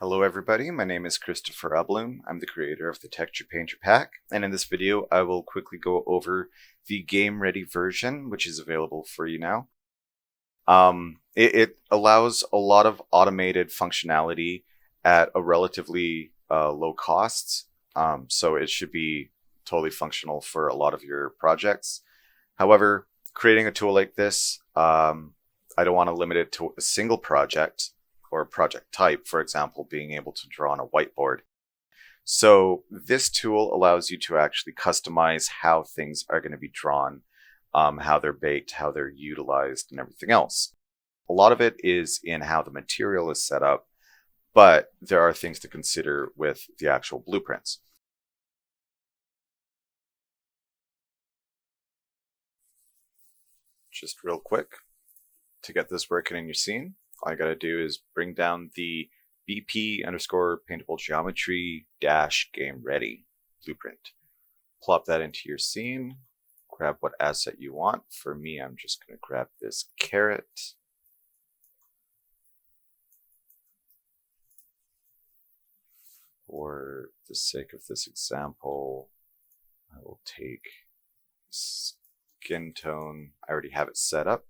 Hello everybody, my name is Christopher Ublum. I'm the creator of the Texture Painter Pack, and in this video I will quickly go over the game ready version, which is available for you now. It allows a lot of automated functionality at a relatively low cost, so it should be totally functional for a lot of your projects. However, creating a tool like this, I don't want to limit it to a single project or project type, for example, being able to draw on a whiteboard. So this tool allows you to actually customize how things are going to be drawn, how they're baked, how they're utilized, and everything else. A lot of it is in how the material is set up, but there are things to consider with the actual blueprints. Just real quick, to get this working in your scene, all I gotta do is bring down the BP_paintable geometry game ready blueprint. Plop that into your scene, grab what asset you want. For me, I'm just gonna grab this carrot. For the sake of this example, I will take skin tone. I already have it set up.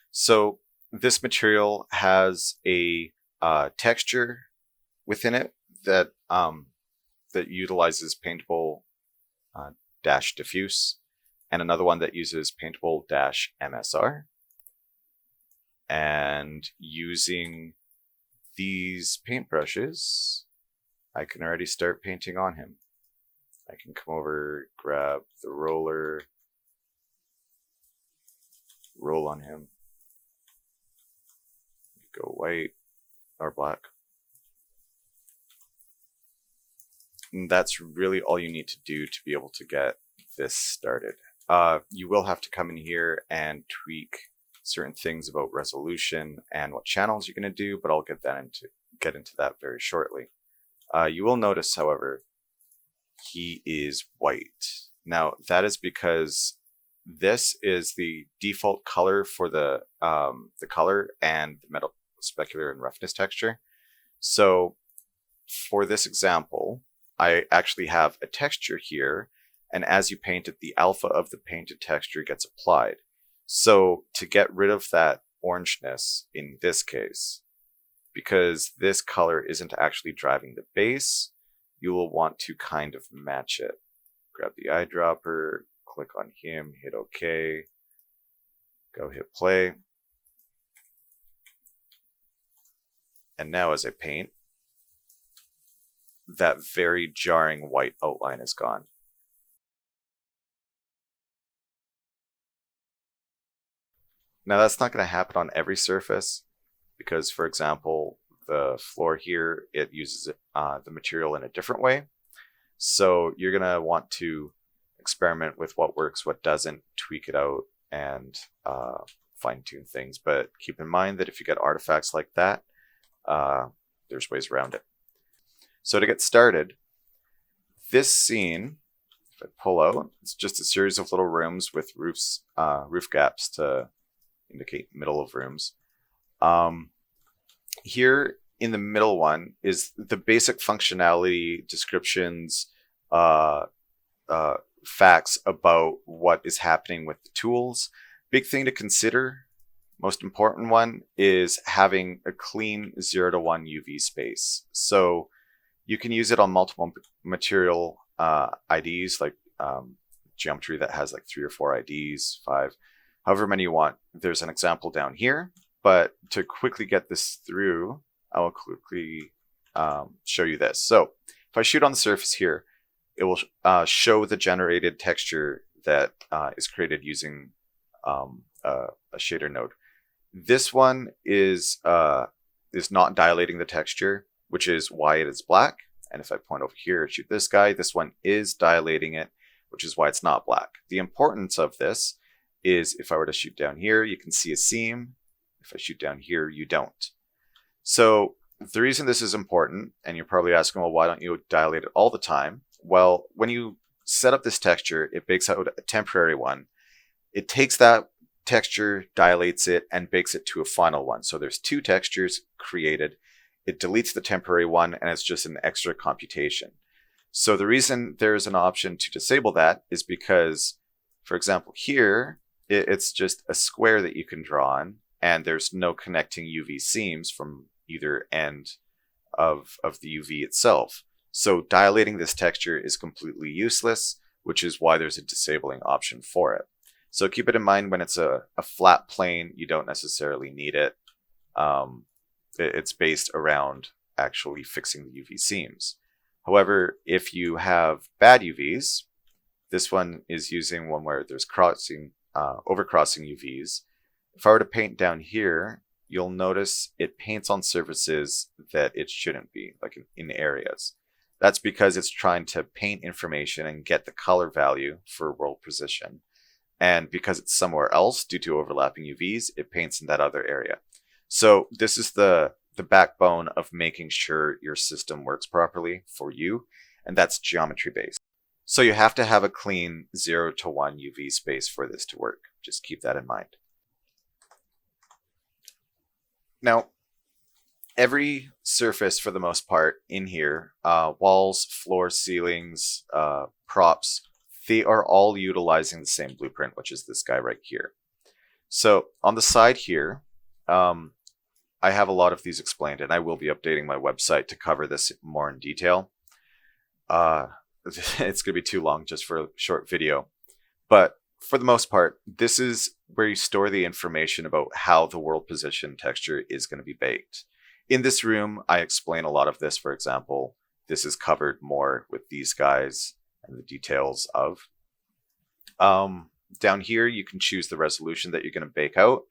So this material has a texture within it that that utilizes paintable diffuse, and another one that uses paintable MSR. And using these paintbrushes, I can already start painting on him. I can come over, grab the roller, roll on him. Go white or black. And that's really all you need to do to be able to get this started. You will have to come in here and tweak certain things about resolution and what channels you're going to do, but I'll get into that very shortly. You will notice, however, he is white. Now that is because this is the default color for the color and the metal specular and roughness texture. So for this example, I actually have a texture here, and as you paint it, the alpha of the painted texture gets applied. So to get rid of that orangeness in this case, because this color isn't actually driving the base, you will want to kind of match it. Grab the eyedropper, click on him, hit OK, go hit play. And now as I paint, that very jarring white outline is gone. Now that's not going to happen on every surface because, for example, the floor here, it uses the material in a different way. So you're going to want to experiment with what works, what doesn't, tweak it out, and fine-tune things. But keep in mind that if you get artifacts like that, there's ways around it. So to get started, this scene, if I pull out, it's just a series of little rooms with roof gaps to indicate middle of rooms. Here in the middle one is the basic functionality descriptions, facts about what is happening with the tools. Big thing to consider, most important one, is having a clean 0 to 1 UV space. So you can use it on multiple material IDs, like geometry that has like 3 or 4 IDs, 5, however many you want. There's an example down here, but to quickly get this through, I will quickly show you this. So if I shoot on the surface here, it will show the generated texture that is created using a shader node. This one is not dilating the texture, which is why it is black. And if I point over here and shoot this guy, this one is dilating it, which is why it's not black. The importance of this is if I were to shoot down here, you can see a seam. If I shoot down here, you don't. So the reason this is important, and you're probably asking, well, why don't you dilate it all the time? Well, when you set up this texture, it bakes out a temporary one. It takes that texture, dilates it, and bakes it to a final one. So there's 2 textures created it deletes the temporary one, and it's just an extra computation. So the reason there's an option to disable that is because, for example, here, it's just a square that you can draw on, and there's no connecting UV seams from either end of the UV itself. So dilating this texture is completely useless, which is why there's a disabling option for it. So keep it in mind when it's a flat plane, you don't necessarily need it. It's based around actually fixing the UV seams. However, if you have bad UVs, this one is using one where there's overcrossing UVs. If I were to paint down here, you'll notice it paints on surfaces that it shouldn't be, like in areas. That's because it's trying to paint information and get the color value for world position. And because it's somewhere else due to overlapping UVs, it paints in that other area. So this is the backbone of making sure your system works properly for you, and that's geometry based. So you have to have a clean 0 to 1 UV space for this to work. Just keep that in mind. Now, every surface for the most part in here, walls, floors, ceilings, props, they are all utilizing the same blueprint, which is this guy right here. So on the side here, I have a lot of these explained, and I will be updating my website to cover this more in detail. It's going to be too long just for a short video. But for the most part, this is where you store the information about how the world position texture is going to be baked. In this room, I explain a lot of this. For example, this is covered more with these guys and the details of. Down here, you can choose the resolution that you're going to bake out.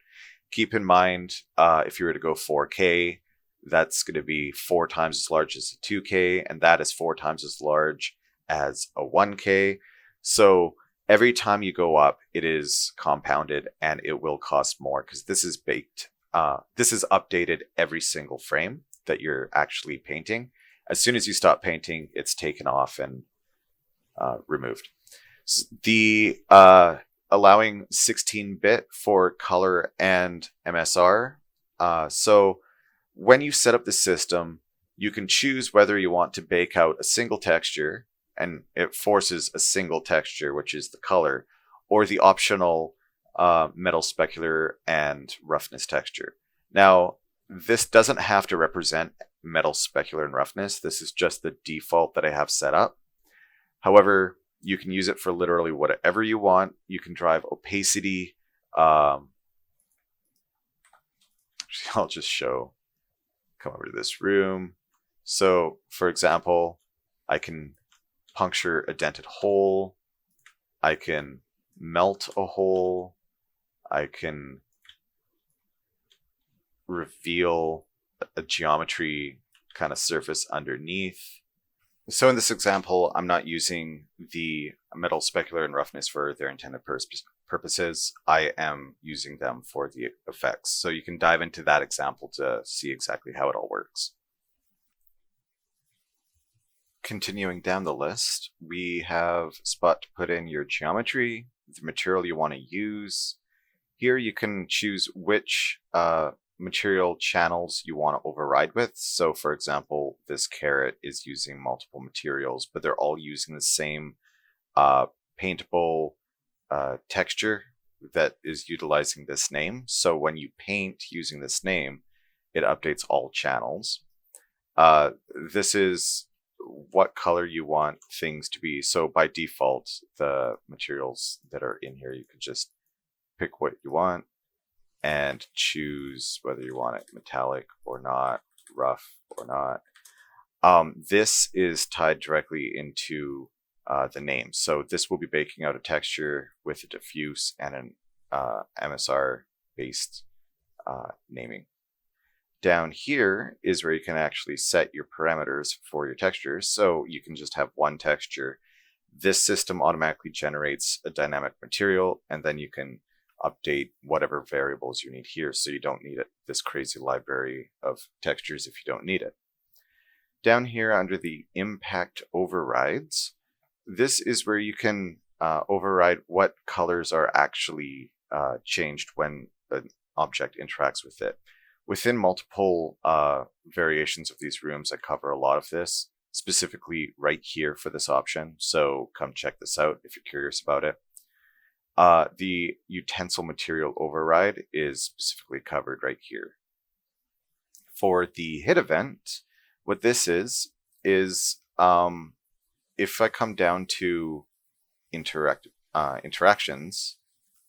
Keep in mind, if you were to go 4K, that's going to be 4 times as large as a 2K, and that is 4 times as large as a 1K. So every time you go up, it is compounded, and it will cost more because this is baked. This is updated every single frame that you're actually painting. As soon as you stop painting, it's taken off and removed. The allowing 16-bit for color and MSR. So when you set up the system, you can choose whether you want to bake out a single texture, and it forces a single texture, which is the color, or the optional metal specular and roughness texture. Now, this doesn't have to represent metal specular and roughness. This is just the default that I have set up. However, you can use it for literally whatever you want. You can drive opacity. I'll just show, come over to this room. So for example, I can puncture a dented hole. I can melt a hole. I can reveal a geometry kind of surface underneath. So in this example, I'm not using the metal specular and roughness for their intended purposes. I am using them for the effects. So you can dive into that example to see exactly how it all works. Continuing down the list, we have a spot to put in your geometry, the material you want to use. Here you can choose which material channels you want to override with. So for example, this carrot is using multiple materials, but they're all using the same paintable texture that is utilizing this name. So when you paint using this name, it updates all channels. This is what color you want things to be. So by default, the materials that are in here, you can just pick what you want and choose whether you want it metallic or not, rough or not. This is tied directly into the name. So this will be baking out a texture with a diffuse and an MSR based naming. Down here is where you can actually set your parameters for your textures. So you can just have one texture. This system automatically generates a dynamic material, and then you can update whatever variables you need here, so you don't need this crazy library of textures if you don't need it. Down here under the impact overrides, this is where you can override what colors are actually changed when an object interacts with it. Within multiple variations of these rooms, I cover a lot of this, specifically right here for this option. So come check this out if you're curious about it. The utensil material override is specifically covered right here. For the hit event, what this is if I come down to interactions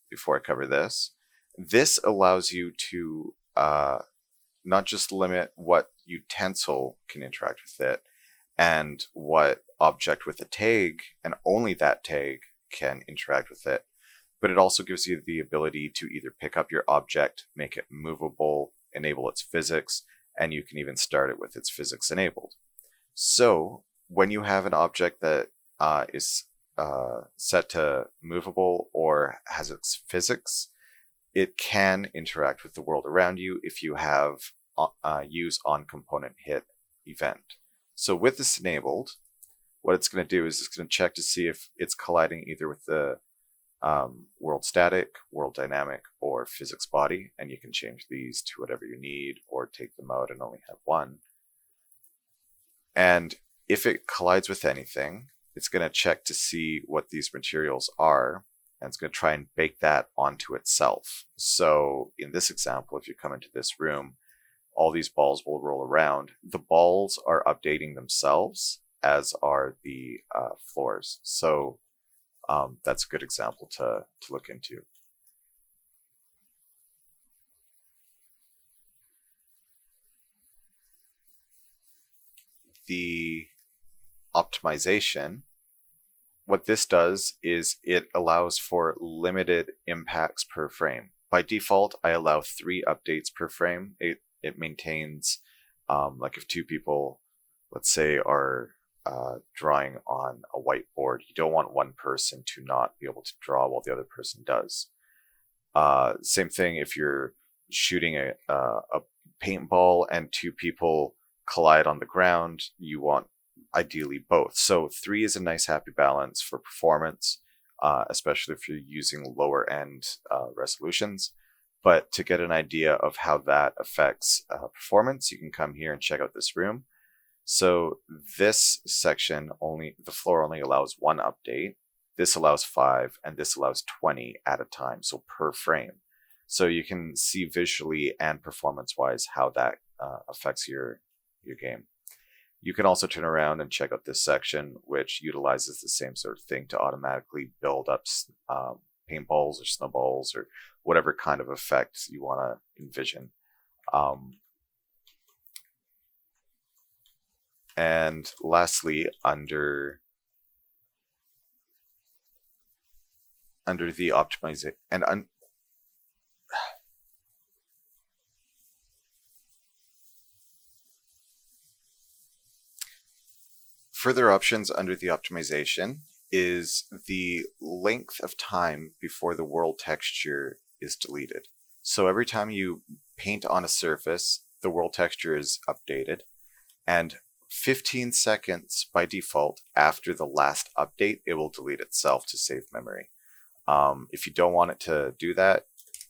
before I cover this, this allows you to not just limit what utensil can interact with it and what object with a tag, and only that tag can interact with it, but it also gives you the ability to either pick up your object, make it movable, enable its physics, and you can even start it with its physics enabled. So when you have an object that is set to movable or has its physics, it can interact with the world around you if you have use on component hit event. So with this enabled, what it's going to do is it's going to check to see if it's colliding either with the world static, world dynamic, or physics body, and you can change these to whatever you need or take them out and only have one. And if it collides with anything, it's going to check to see what these materials are, and it's going to try and bake that onto itself. So in this example, if you come into this room, all these balls will roll around. The balls are updating themselves, as are the floors. So that's a good example to look into. The optimization, what this does is it allows for limited impacts per frame. By default, I allow 3 updates per frame. It maintains, like if 2 people, let's say, are drawing on a whiteboard, you don't want one person to not be able to draw while the other person does. Same thing if you're shooting a paintball and 2 people collide on the ground, you want ideally both. So 3 is a nice happy balance for performance, especially if you're using lower end resolutions. But to get an idea of how that affects performance, you can come here and check out this room. So this section the floor only allows 1 update. This allows 5, and this allows 20 at a time, so per frame. So you can see visually and performance-wise how that affects your game. You can also turn around and check out this section, which utilizes the same sort of thing to automatically build up paintballs or snowballs or whatever kind of effect you want to envision. And lastly, under the optimization and further options under the optimization is the length of time before the world texture is deleted. So every time you paint on a surface, the world texture is updated, and 15 seconds by default after the last update, it will delete itself to save memory. If you don't want it to do that,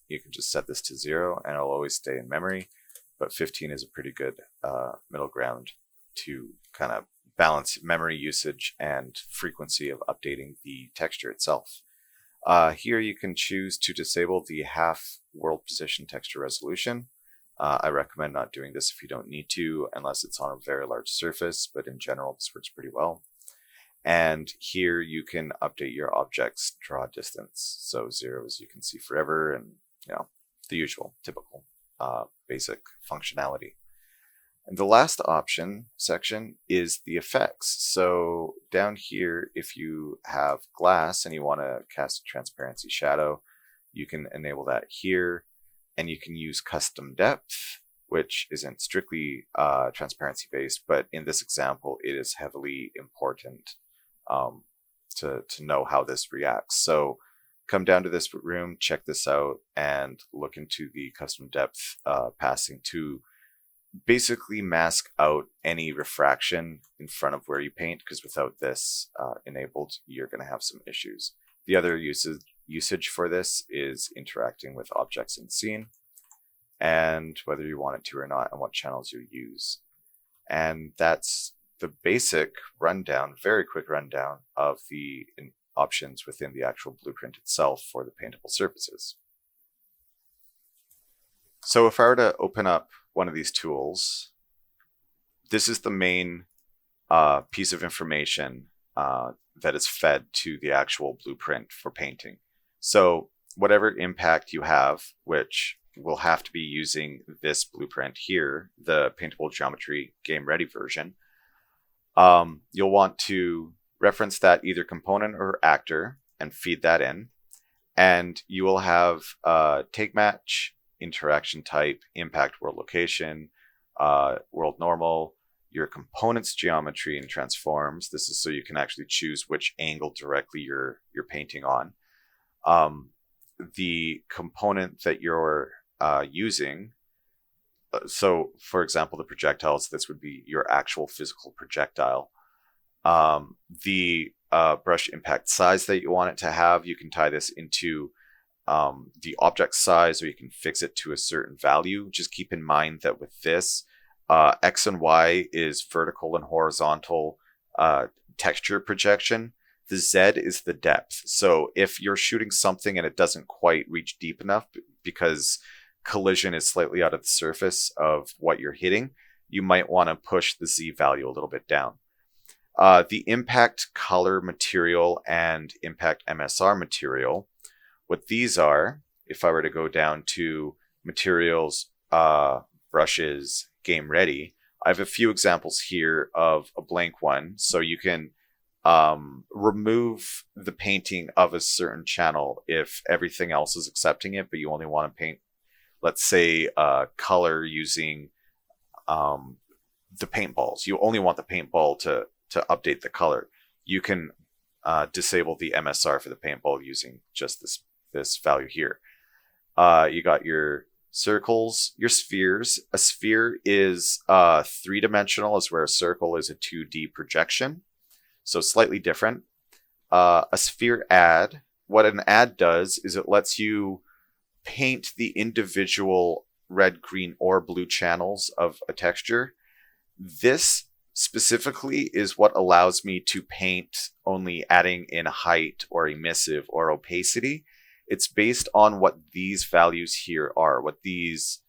you can just set this to 0 and it'll always stay in memory, but 15 is a pretty good middle ground to kind of balance memory usage and frequency of updating the texture itself. Here you can choose to disable the half world position texture resolution. I recommend not doing this if you don't need to, unless it's on a very large surface, but in general, this works pretty well. And here you can update your object's draw distance. So 0 as you can see forever, and the usual, typical, basic functionality. And the last option section is the effects. So down here, if you have glass and you want to cast a transparency shadow, you can enable that here. And you can use custom depth, which isn't strictly transparency based, but in this example, it is heavily important to know how this reacts. So come down to this room, check this out, and look into the custom depth passing to basically mask out any refraction in front of where you paint, because without this enabled, you're going to have some issues. The other usage for this is interacting with objects in the scene. and whether you want it to or not, and what channels you use. And that's the basic rundown, very quick rundown of the options within the actual blueprint itself for the paintable surfaces. So if I were to open up one of these tools, this is the main piece of information that is fed to the actual blueprint for painting. So whatever impact you have, which will have to be using this blueprint here, the Paintable Geometry Game Ready version, you'll want to reference that either component or actor and feed that in. And you will have take match, interaction type, impact world location, world normal, your component's geometry and transforms. This is so you can actually choose which angle directly you're painting on. The component that you're using. So, for example, the projectiles, this would be your actual physical projectile. The brush impact size that you want it to have, you can tie this into the object size, or you can fix it to a certain value. Just keep in mind that with this, X and Y is vertical and horizontal texture projection. The Z is the depth. So if you're shooting something and it doesn't quite reach deep enough because collision is slightly out of the surface of what you're hitting, you might want to push the Z value a little bit down. The impact color material and impact MSR material, what these are, if I were to go down to materials, brushes, game ready, I have a few examples here of a blank one. So you can remove the painting of a certain channel if everything else is accepting it, but you only want to paint, let's say, color using the paintballs. You only want the paintball to update the color. You can disable the MSR for the paintball using just this value here. You got your circles, your spheres. A sphere is 3-dimensional, as where a circle is a 2D projection. So slightly different. A sphere add, what an add does is it lets you paint the individual red, green, or blue channels of a texture. This specifically is what allows me to paint only adding in height or emissive or opacity. It's based on what these values here are, what these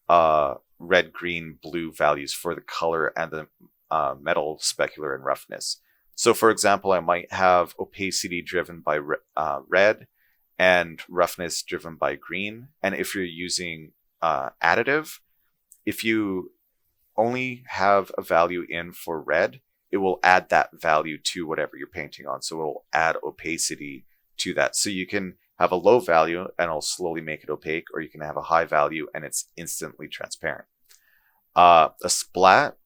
red, green, blue values for the color and the metal, specular, and roughness. So for example, I might have opacity driven by red and roughness driven by green. And if you're using additive, if you only have a value in for red, it will add that value to whatever you're painting on. So it will add opacity to that. So you can have a low value and it'll slowly make it opaque, or you can have a high value and it's instantly transparent. A splat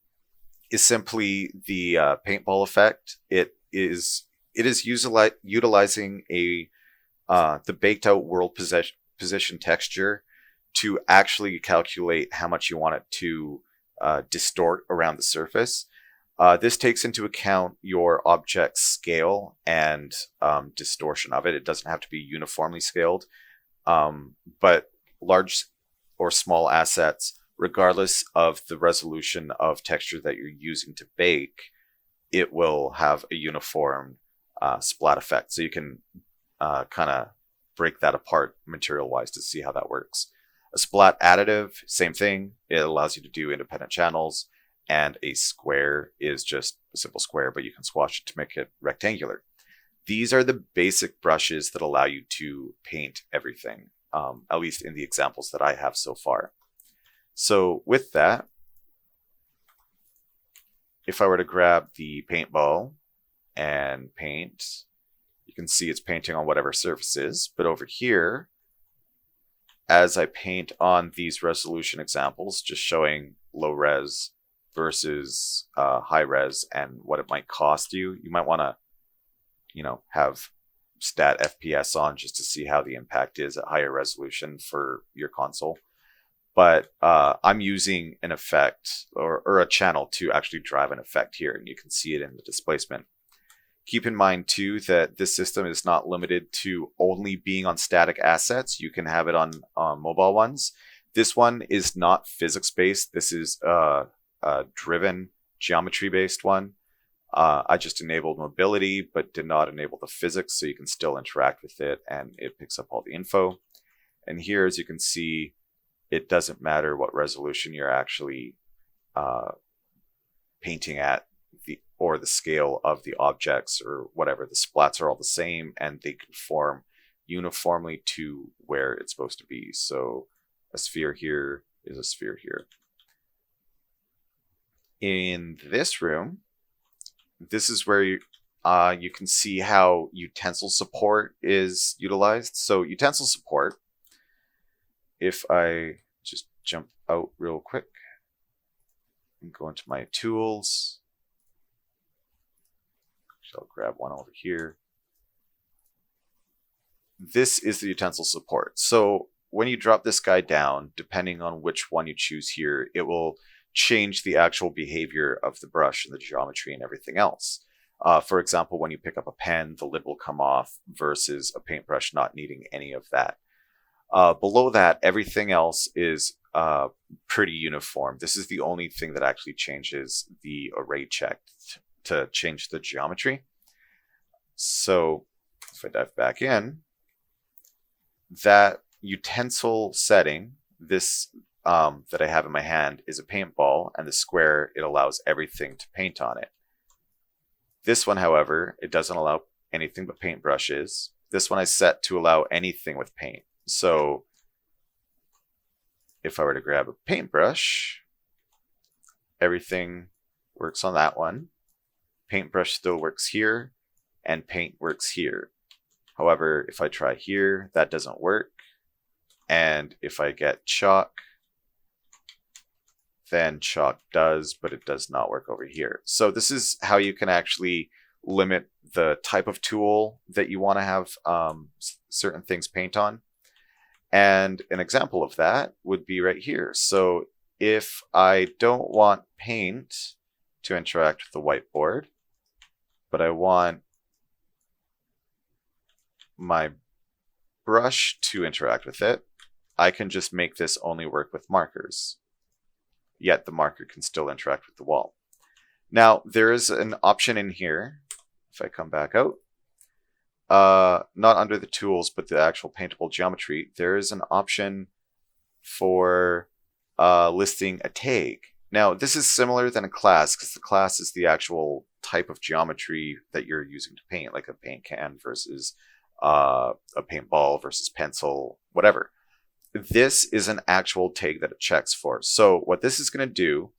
is simply the paintball effect. It is utilizing the baked out world position texture to actually calculate how much you want it to distort around the surface. This takes into account your object's scale and distortion of it. It doesn't have to be uniformly scaled, but large or small assets, regardless of the resolution of texture that you're using to bake, it will have a uniform splat effect. So you can kind of break that apart material-wise to see how that works. A splat additive, same thing. It allows you to do independent channels. And a square is just a simple square, but you can squash it to make it rectangular. These are the basic brushes that allow you to paint everything, at least in the examples that I have so far. So with that, if I were to grab the paintball and paint, you can see it's painting on whatever surface is. But over here, as I paint on these resolution examples, just showing low res versus high res and what it might cost you, you might want to, have stat FPS on just to see how the impact is at higher resolution for your console. But I'm using an effect or a channel to actually drive an effect here, and you can see it in the displacement. Keep in mind too that this system is not limited to only being on static assets. You can have it on mobile ones. This one is not physics-based. This is a driven geometry-based one. I just enabled mobility, but did not enable the physics, so you can still interact with it, and it picks up all the info. And here, as you can see, it doesn't matter what resolution you're actually painting at, or the scale of the objects or whatever. The splats are all the same, and they conform uniformly to where it's supposed to be. So a sphere here is a sphere here. In this room, this is where you can see how utensil support is utilized. So utensil support, if I just jump out real quick and go into my tools, I'll grab one over here. This is the utensil support. So when you drop this guy down, depending on which one you choose here, it will change the actual behavior of the brush and the geometry and everything else. For example, when you pick up a pen, the lid will come off versus a paintbrush not needing any of that. Below that, everything else is pretty uniform. This is the only thing that actually changes the array check to change the geometry. So if I dive back in, that utensil setting, this that I have in my hand is a paintball, and the square, it allows everything to paint on it. This one, however, it doesn't allow anything but paintbrushes. This one I set to allow anything with paint. So if I were to grab a paintbrush, everything works on that one. Paintbrush still works here, and paint works here. However, if I try here, that doesn't work. And if I get chalk, then chalk does, but it does not work over here. So this is how you can actually limit the type of tool that you want to have certain things paint on. And an example of that would be right here. So if I don't want paint to interact with the whiteboard, but I want my brush to interact with it, I can just make this only work with markers. Yet the marker can still interact with the wall. Now, there is an option in here, if I come back out, not under the tools, but the actual paintable geometry, there is an option for listing a tag. Now, this is similar than a class, because the class is the actual type of geometry that you're using to paint, like a paint can versus a paintball versus pencil, whatever. This is an actual tag that it checks for. So what this is going to do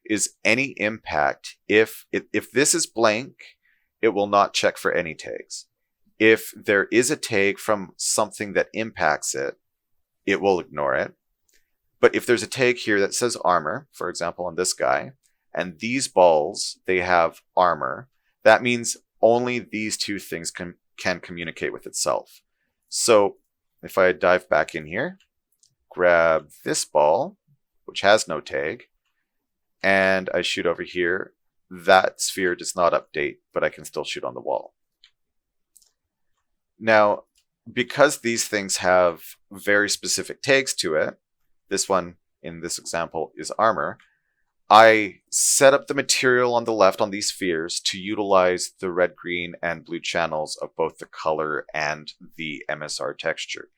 is any impact, if this is blank, it will not check for any tags. If there is a tag from something that impacts it, it will ignore it. But if there's a tag here that says armor, for example, on this guy, and these balls, they have armor, that means only these two things can communicate with itself. So if I dive back in here, grab this ball, which has no tag, and I shoot over here, that sphere does not update, but I can still shoot on the wall. Now, because these things have very specific tags to it, this one in this example is armor, I set up the material on the left on these spheres to utilize the red, green, and blue channels of both the color and the MSR texture.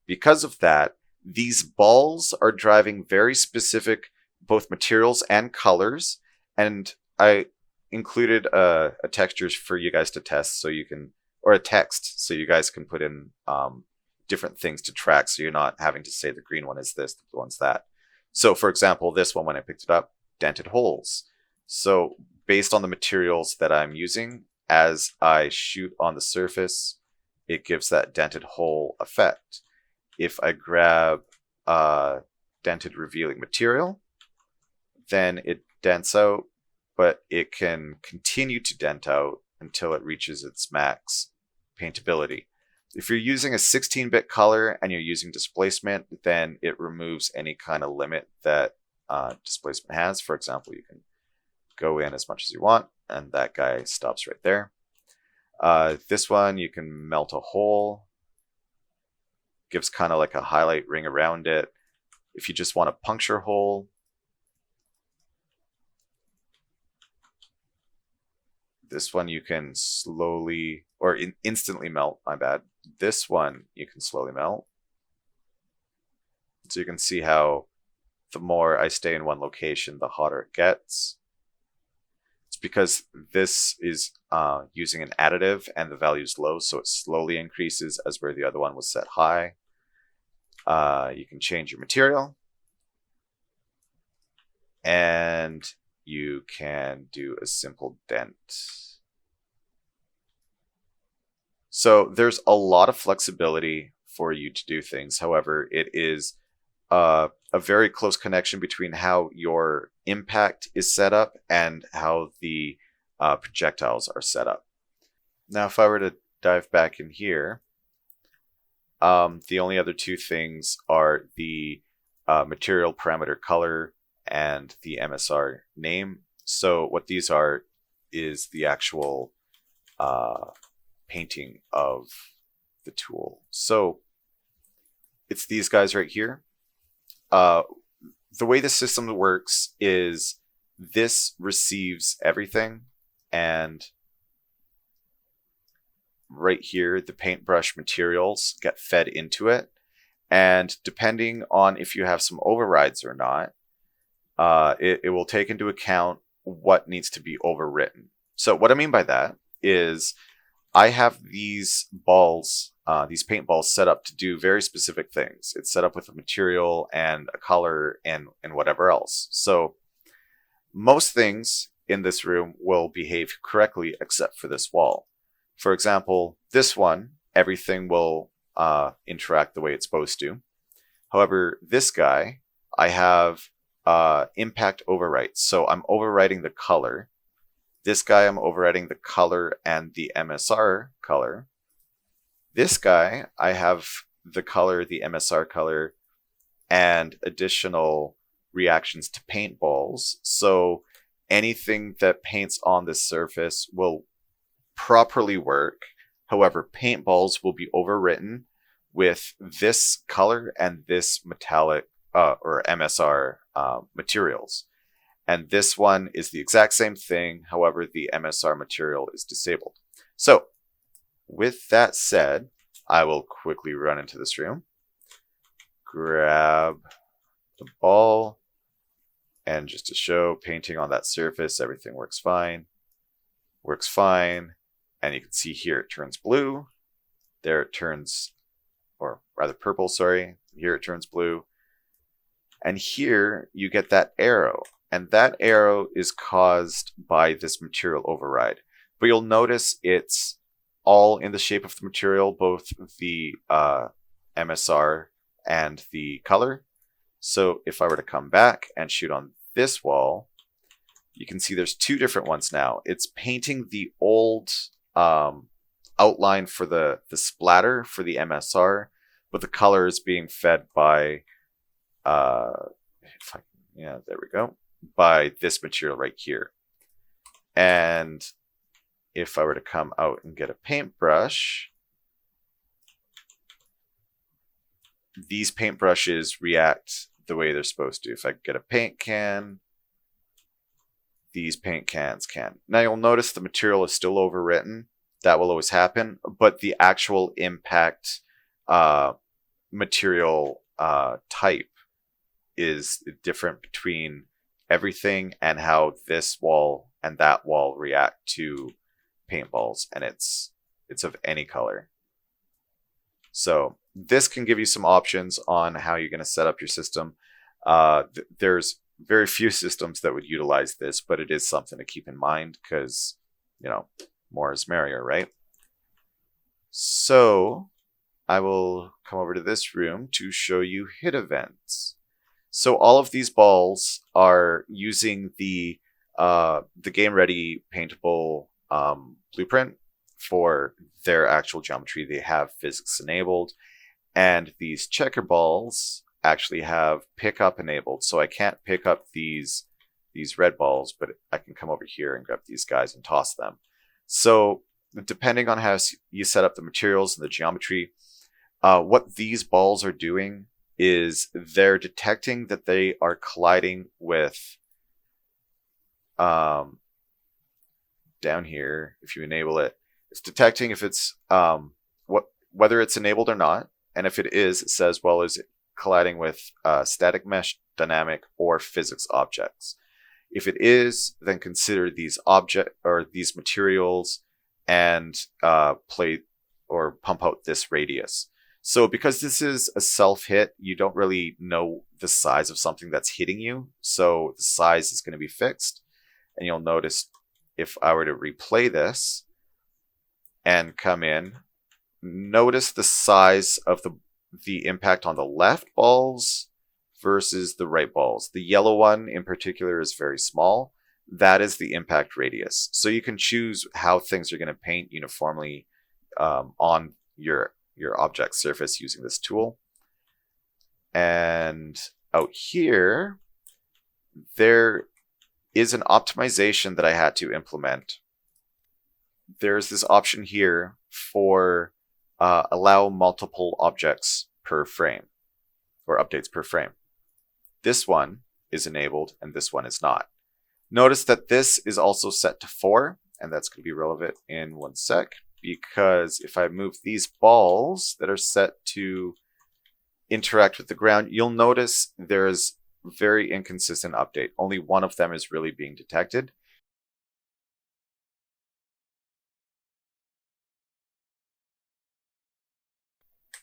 Because of that, these balls are driving very specific both materials and colors, and I included a textures for you guys to test, so you can, or a text, so you guys can put in different things to track, so you're not having to say the green one is this, the blue one's that. So for example, this one, when I picked it up, dented holes. So based on the materials that I'm using, as I shoot on the surface, it gives that dented hole effect. If I grab dented revealing material, then it dents out, but it can continue to dent out until it reaches its max paintability. If you're using a 16-bit color and you're using displacement, then it removes any kind of limit that displacement has. For example, you can go in as much as you want, and that guy stops right there. This one, you can melt a hole. Gives kind of like a highlight ring around it. If you just want a puncture hole, this one you can slowly, or instantly melt, my bad. This one you can slowly melt. So you can see how the more I stay in one location, the hotter it gets. It's because this is using an additive and the value is low, so it slowly increases as where the other one was set high. You can change your material. And you can do a simple dent. So there's a lot of flexibility for you to do things. However, it is a very close connection between how your impact is set up and how the projectiles are set up. Now, if I were to dive back in here, the only other two things are the material parameter color and the MSR name. So what these are is the actual painting of the tool. So it's these guys right here. The way the system works is this receives everything, and right here the paintbrush materials get fed into it, and depending on if you have some overrides or not, it will take into account what needs to be overwritten. So what I mean by that is I have these balls, these paint balls set up to do very specific things. It's set up with a material and a color and whatever else. So most things in this room will behave correctly except for this wall. For example, this one, everything will interact the way it's supposed to. However, this guy, I have impact overwrites. So I'm overwriting the color. This guy, I'm overwriting the color and the MSR color. This guy, I have the color, the MSR color, and additional reactions to paintballs. So anything that paints on this surface will properly work. However, paintballs will be overwritten with this color and this metallic or MSR materials. And this one is the exact same thing. However, the MSR material is disabled. So with that said, I will quickly run into this room, grab the ball, and just to show, painting on that surface, everything works fine. Works fine. And you can see here it turns blue. There it turns, or rather purple, sorry. Here it turns blue. And here you get that arrow. And that arrow is caused by this material override. But you'll notice it's all in the shape of the material, both the MSR and the color. So if I were to come back and shoot on this wall, you can see there's two different ones now. It's painting the old outline for the splatter for the MSR, but the color is being fed by, there we go, by this material right here. And if I were to come out and get a paintbrush, these paintbrushes react the way they're supposed to. If I get a paint can, these paint cans can. Now you'll notice the material is still overwritten. That will always happen, but the actual impact material type is different between everything and how this wall and that wall react to paintballs, and it's of any color. So this can give you some options on how you're going to set up your system. There's very few systems that would utilize this, but it is something to keep in mind because, you know, more is merrier, right? So I will come over to this room to show you hit events. So all of these balls are using the game ready paintable blueprint for their actual geometry. They have physics enabled, and these checker balls actually have pickup enabled. So I can't pick up these red balls, but I can come over here and grab these guys and toss them. So depending on how you set up the materials and the geometry, what these balls are doing is they're detecting that they are colliding with, down here, if you enable it, it's detecting if it's, whether it's enabled or not. And if it is, it says, well, is it colliding with static mesh, dynamic, or physics objects? If it is, then consider these these materials and play or pump out this radius. So because this is a self-hit, you don't really know the size of something that's hitting you. So the size is going to be fixed. And you'll notice if I were to replay this and come in, notice the size of the impact on the left balls versus the right balls. The yellow one in particular is very small. That is the impact radius. So you can choose how things are going to paint uniformly on your object surface using this tool. And out here, there is an optimization that I had to implement. There's this option here for allow multiple objects per frame, or updates per frame. This one is enabled and this one is not. Notice that this is also set to 4, and that's going to be relevant in 1 sec, because if I move these balls that are set to interact with the ground, you'll notice there's very inconsistent update. Only one of them is really being detected.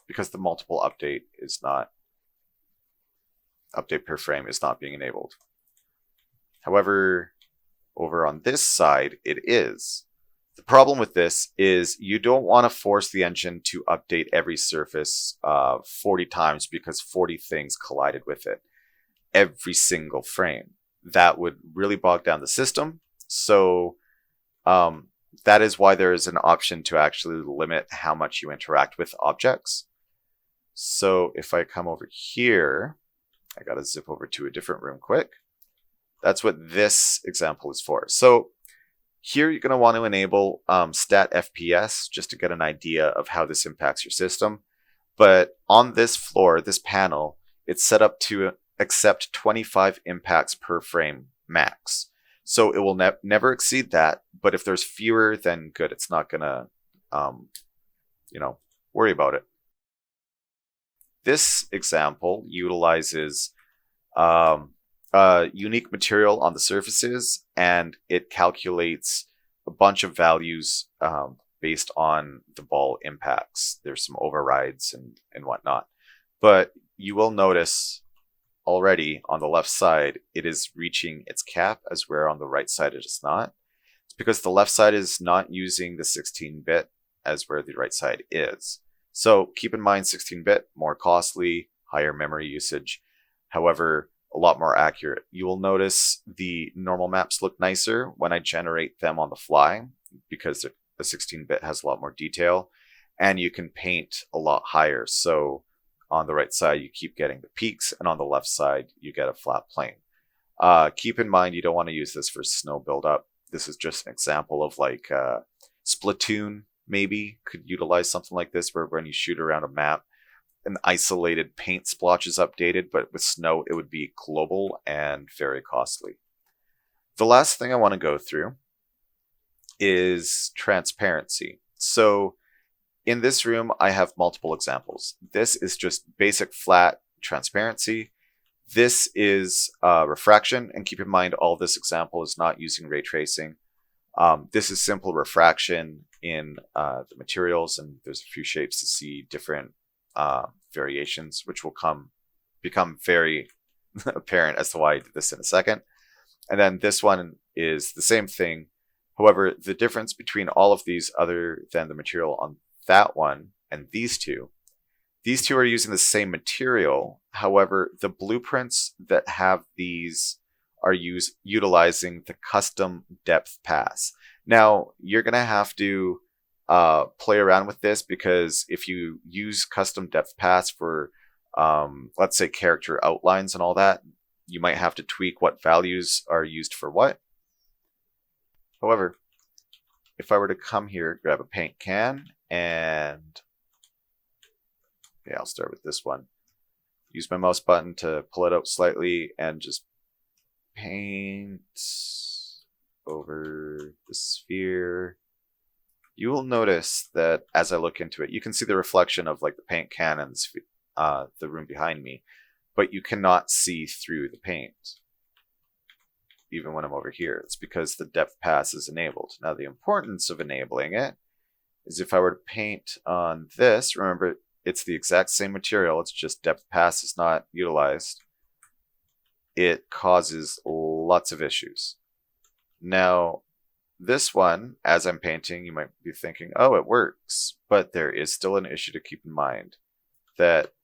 Because the multiple update per frame is not being enabled. However, over on this side, it is. The problem with this is you don't want to force the engine to update every surface 40 times because 40 things collided with it every single frame. That would really bog down the system. So that is why there is an option to actually limit how much you interact with objects. So if I come over here, I got to zip over to a different room quick. That's what this example is for. So here you're going to want to enable stat FPS just to get an idea of how this impacts your system. But on this floor, this panel, it's set up to accept 25 impacts per frame max. So it will never exceed that. But if there's fewer, then good. It's not going to, worry about it. This example utilizes a unique material on the surfaces, and it calculates a bunch of values based on the ball impacts. There's some overrides and whatnot. But you will notice already on the left side, it is reaching its cap, as where on the right side it is not. It's because the left side is not using the 16-bit as where the right side is. So keep in mind 16-bit, more costly, higher memory usage. However, a lot more accurate. You will notice the normal maps look nicer when I generate them on the fly because the 16-bit has a lot more detail, and you can paint a lot higher. So on the right side, you keep getting the peaks, and on the left side, you get a flat plane. Keep in mind, you don't want to use this for snow buildup. This is just an example of like Splatoon maybe could utilize something like this, where when you shoot around a map, an isolated paint splotch is updated, but with snow, it would be global and very costly. The last thing I want to go through is transparency. So in this room, I have multiple examples. This is just basic flat transparency. This is refraction, and keep in mind all this example is not using ray tracing. This is simple refraction in the materials, and there's a few shapes to see different variations, which will become very apparent as to why I did this in a second. And then this one is the same thing. However, the difference between all of these, other than the material on that one and these two are using the same material. However, the blueprints that have these are utilizing the custom depth pass. Now, you're going to have to play around with this, because if you use custom depth pass for, let's say, character outlines and all that, you might have to tweak what values are used for what. However, if I were to come here, grab a paint can, and yeah, I'll start with this one. use my mouse button to pull it out slightly and just paint over the sphere. You will notice that as I look into it, you can see the reflection of like the paint cannons, the room behind me, but you cannot see through the paint even when I'm over here. It's because the depth pass is enabled. Now the importance of enabling it is if I were to paint on this, remember it's the exact same material, it's just depth pass is not utilized. It causes lots of issues. Now this one, as I'm painting, you might be thinking, oh, it works, but there is still an issue to keep in mind that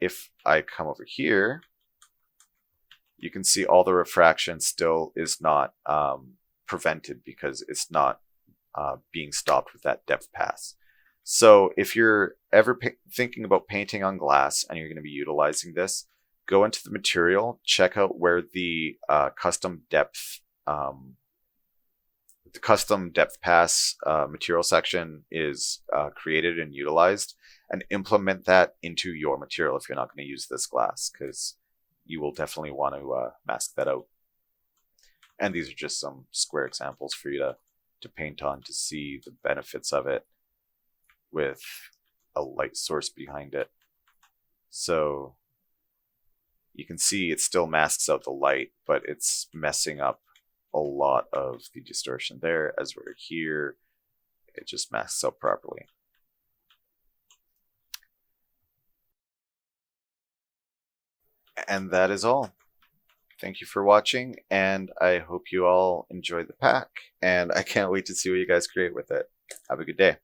if I come over here, you can see all the refraction still is not prevented because it's not being stopped with that depth pass. So if you're ever thinking about painting on glass and you're going to be utilizing this, go into the material, check out where the custom depth pass material section is created and utilized, and implement that into your material if you're not going to use this glass, because you will definitely want to mask that out. And these are just some square examples for you to paint on to see the benefits of it with a light source behind it. So you can see it still masks out the light, but it's messing up a lot of the distortion there. As we're here, it just masks out properly. And that is all. Thank you for watching, and I hope you all enjoy the pack, and I can't wait to see what you guys create with it. Have a good day.